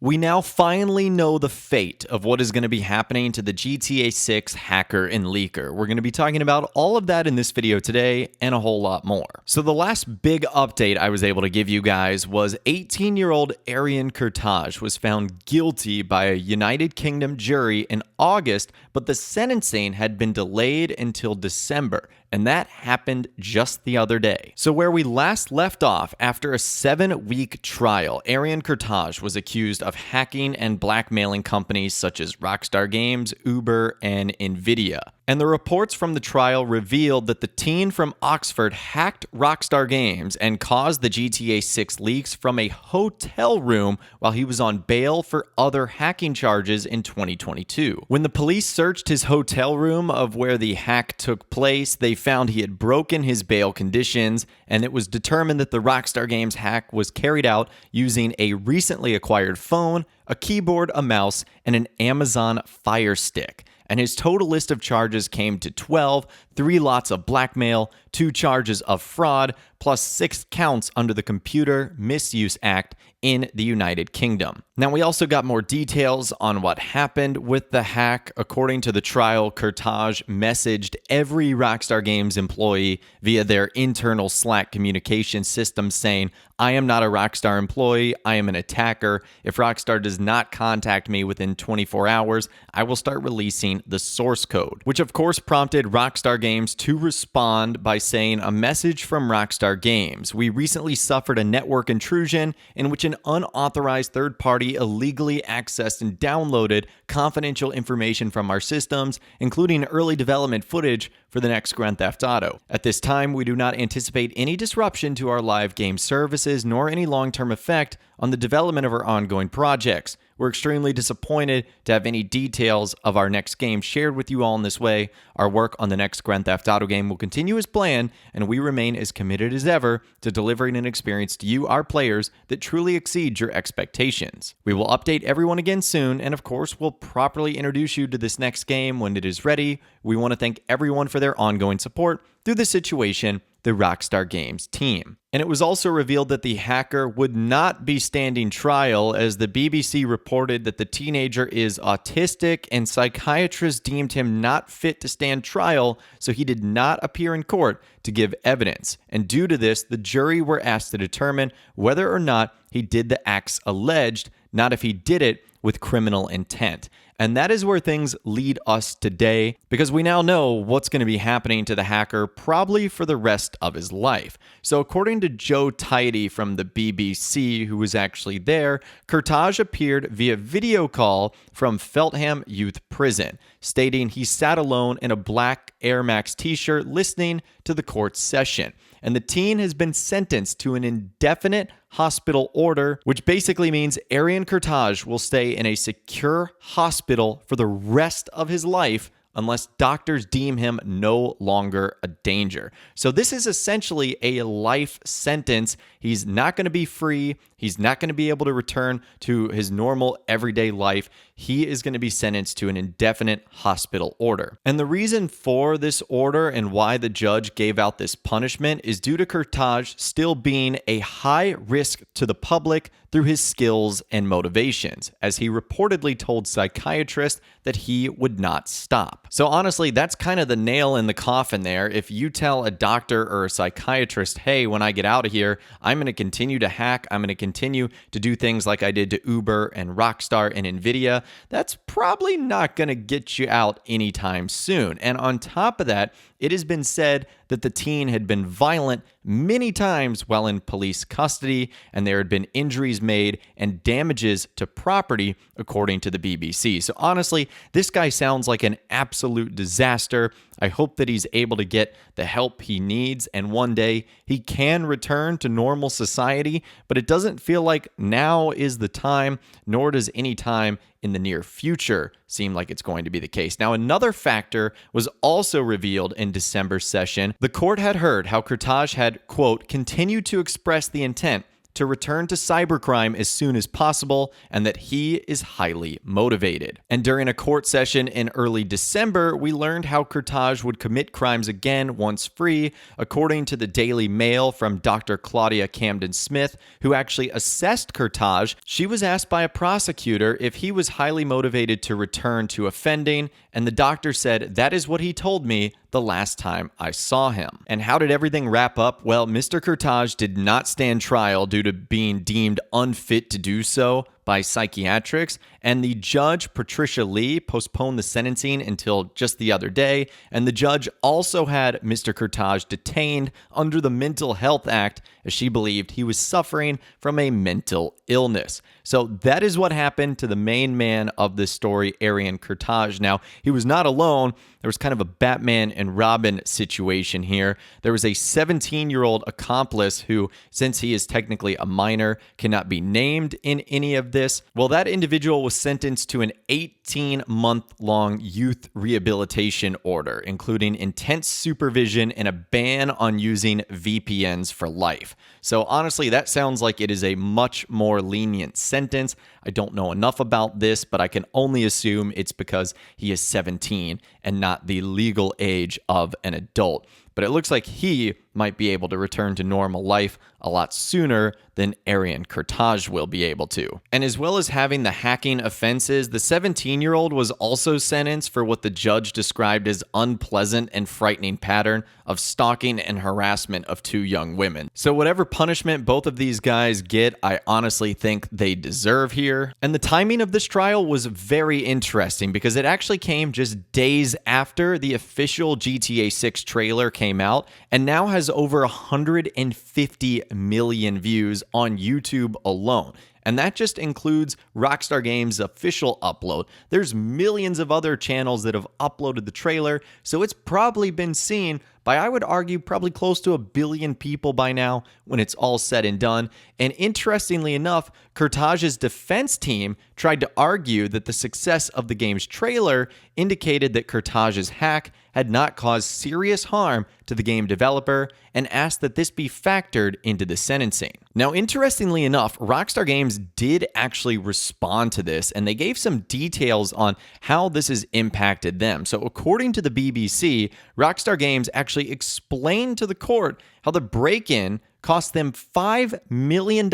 We now finally know the fate of what is going to be happening to the GTA 6 hacker and leaker. We're going to be talking about all of that in this video today and a whole lot more. So the last big update I was able to give you guys was 18-year-old Arian Kurtaj was found guilty by a United Kingdom jury in August, but the sentencing had been delayed until December. And that happened just the other day. So where we last left off, after a 7-week trial, Arian Kurtaj was accused of hacking and blackmailing companies such as Rockstar Games, Uber, and Nvidia. And the reports from the trial revealed that the teen from Oxford hacked Rockstar Games and caused the GTA 6 leaks from a hotel room while he was on bail for other hacking charges in 2022. When the police searched his hotel room of where the hack took place, they found he had broken his bail conditions, and it was determined that the Rockstar Games hack was carried out using a recently acquired phone, a keyboard, a mouse, and an Amazon Fire Stick. And his total list of charges came to 12, 3 lots of blackmail, 2 charges of fraud, plus 6 counts under the Computer Misuse Act in the United Kingdom. Now, we also got more details on what happened with the hack. According to the trial, Kurtaj messaged every Rockstar Games employee via their internal Slack communication system saying, "I am not a Rockstar employee, I am an attacker. If Rockstar does not contact me within 24 hours, I will start releasing the source code," which of course prompted Rockstar Games to respond by saying, "A message from Rockstar Games. We recently suffered a network intrusion in which an unauthorized third party illegally accessed and downloaded confidential information from our systems, including early development footage for the next Grand Theft Auto. At this time, we do not anticipate any disruption to our live game services nor any long-term effect on the development of our ongoing projects. We're extremely disappointed to have any details of our next game shared with you all in this way. Our work on the next Grand Theft Auto game will continue as planned, and we remain as committed as ever to delivering an experience to you, our players, that truly exceeds your expectations. We will update everyone again soon, and of course, we'll properly introduce you to this next game when it is ready. We want to thank everyone for their ongoing support through this situation, the Rockstar Games team." And it was also revealed that the hacker would not be standing trial, as the BBC reported that the teenager is autistic and psychiatrists deemed him not fit to stand trial, so he did not appear in court to give evidence. And due to this, the jury were asked to determine whether or not he did the acts alleged, not if he did it with criminal intent. And that is where things lead us today, because we now know what's going to be happening to the hacker probably for the rest of his life. So according to Joe Tidy from the BBC, who was actually there, Kurtaj appeared via video call from Feltham Youth Prison, stating he sat alone in a black Air Max t-shirt listening to the court session. And the teen has been sentenced to an indefinite hospital order, which basically means Arian Kurtaj will stay in a secure hospital for the rest of his life unless doctors deem him no longer a danger. So this is essentially a life sentence. He's not going to be free. He's not going to be able to return to his normal everyday life. He is going to be sentenced to an indefinite hospital order. And the reason for this order and why the judge gave out this punishment is due to Kurtaj still being a high risk to the public through his skills and motivations, as he reportedly told psychiatrists that he would not stop. So honestly, that's kind of the nail in the coffin there. If you tell a doctor or a psychiatrist, "Hey, when I get out of here, I'm going to continue to hack, I'm going to continue to do things like I did to Uber and Rockstar and Nvidia," that's probably not going to get you out anytime soon. And on top of that, it has been said that the teen had been violent many times while in police custody, and there had been injuries made and damages to property, according to the BBC. So honestly, this guy sounds like an absolute disaster. I hope that he's able to get the help he needs, and one day he can return to normal society, but it doesn't feel like now is the time, nor does any time in the near future seem like it's going to be the case. Now, another factor was also revealed in December's session. The court had heard how Kurtaj had, quote, "continued to express the intent to return to cybercrime as soon as possible and that he is highly motivated. And during a court session in early December, we learned how Kurtaj would commit crimes again once free, according to the Daily Mail from Dr. Claudia Camden Smith, who actually assessed Kurtaj. She was asked by a prosecutor if he was highly motivated to return to offending, and the doctor said, "That is what he told me the last time I saw him." And how did everything wrap up? Well, Mr. Kurtaj did not stand trial due to being deemed unfit to do so by psychiatrics, and the judge, Patricia Lee, postponed the sentencing until just the other day, and the judge also had Mr. Kurtaj detained under the Mental Health Act as she believed he was suffering from a mental illness. So that is what happened to the main man of this story, Arian Kurtaj. Now, he was not alone. There was kind of a Batman and Robin situation here. There was a 17-year-old accomplice who, since he is technically a minor, cannot be named in any of this. Well, that individual was sentenced to an 18-month-long youth rehabilitation order, including intense supervision and a ban on using VPNs for life. So honestly, that sounds like it is a much more lenient sentence. I don't know enough about this, but I can only assume it's because he is 17 and not the legal age of an adult. But it looks like he might be able to return to normal life a lot sooner than Arian Kurtaj will be able to. And as well as having the hacking offenses, the 17-year-old was also sentenced for what the judge described as unpleasant and frightening pattern of stalking and harassment of two young women. So whatever punishment both of these guys get, I honestly think they deserve here. And the timing of this trial was very interesting because it actually came just days after the official GTA 6 trailer came out and now has over 150 million views on YouTube alone. And that just includes Rockstar Games' official upload. There's millions of other channels that have uploaded the trailer, so it's probably been seen by, I would argue, probably close to 1 billion people by now when it's all said and done. And interestingly enough, Kurtaj's defense team tried to argue that the success of the game's trailer indicated that Kurtaj's hack had not caused serious harm to the game developer and asked that this be factored into the sentencing. Now, interestingly enough, Rockstar Games did actually respond to this, and they gave some details on how this has impacted them. So according to the BBC, Rockstar Games actually explained to the court how the break-in cost them $5 million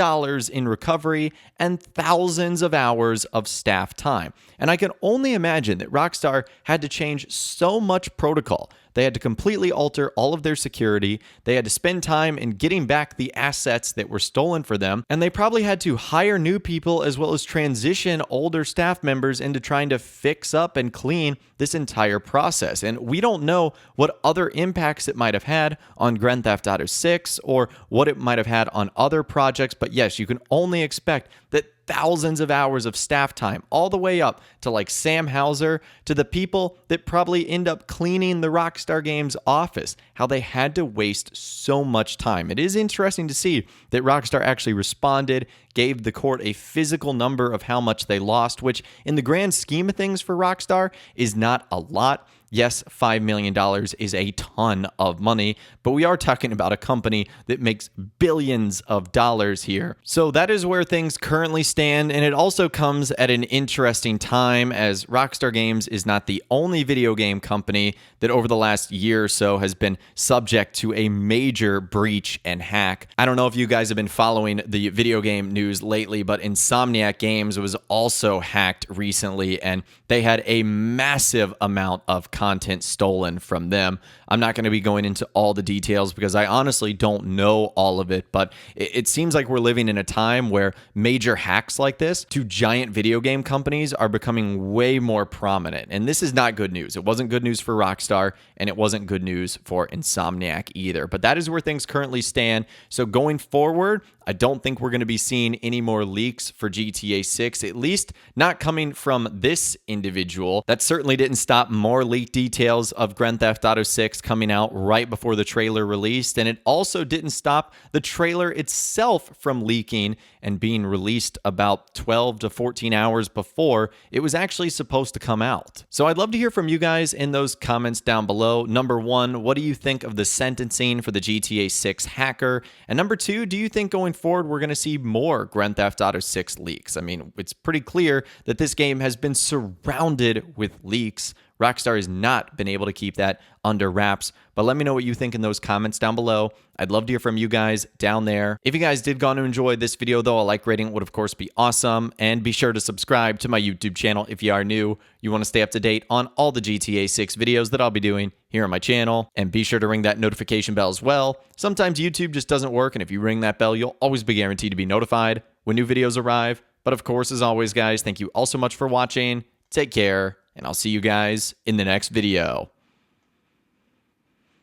in recovery and thousands of hours of staff time. And I can only imagine that Rockstar had to change so much protocol. They had to completely alter all of their security. They had to spend time in getting back the assets that were stolen for them. And they probably had to hire new people as well as transition older staff members into trying to fix up and clean this entire process. And we don't know what other impacts it might have had on Grand Theft Auto 6 or what it might have had on other projects. But yes, you can only expect that thousands of hours of staff time, all the way up to like Sam Hauser, to the people that probably end up cleaning the Rockstar Games office, how they had to waste so much time. It is interesting to see that Rockstar actually responded, gave the court a physical number of how much they lost, which in the grand scheme of things for Rockstar is not a lot. Yes, $5 million is a ton of money, but we are talking about a company that makes billions of dollars here. So that is where things currently stand, and it also comes at an interesting time as Rockstar Games is not the only video game company that over the last year or so has been subject to a major breach and hack. I don't know if you guys have been following the video game news lately, but Insomniac Games was also hacked recently, and they had a massive amount of content stolen from them. I'm not going to be going into all the details because I honestly don't know all of it, but it seems like we're living in a time where major hacks like this to giant video game companies are becoming way more prominent. And this is not good news. It wasn't good news for Rockstar, and it wasn't good news for Insomniac either. But that is where things currently stand. So going forward, I don't think we're going to be seeing seeing any more leaks for GTA 6, at least not coming from this individual. That certainly didn't stop more leaked details of Grand Theft Auto 6 coming out right before the trailer released, and it also didn't stop the trailer itself from leaking and being released about 12 to 14 hours before it was actually supposed to come out. So I'd love to hear from you guys in those comments down below. Number one, what do you think of the sentencing for the GTA 6 hacker? And number two, do you think going forward we're going to see more Grand Theft Auto 6 leaks? I mean, it's pretty clear that this game has been surrounded with leaks. Rockstar has not been able to keep that under wraps. But let me know what you think in those comments down below. I'd love to hear from you guys down there. If you guys did go on to enjoy this video, though, a like rating would, of course, be awesome. And be sure to subscribe to my YouTube channel if you are new. You want to stay up to date on all the GTA 6 videos that I'll be doing here on my channel. And be sure to ring that notification bell as well. Sometimes YouTube just doesn't work, and if you ring that bell, you'll always be guaranteed to be notified when new videos arrive. But of course, as always, guys, thank you all so much for watching. Take care, and I'll see you guys in the next video.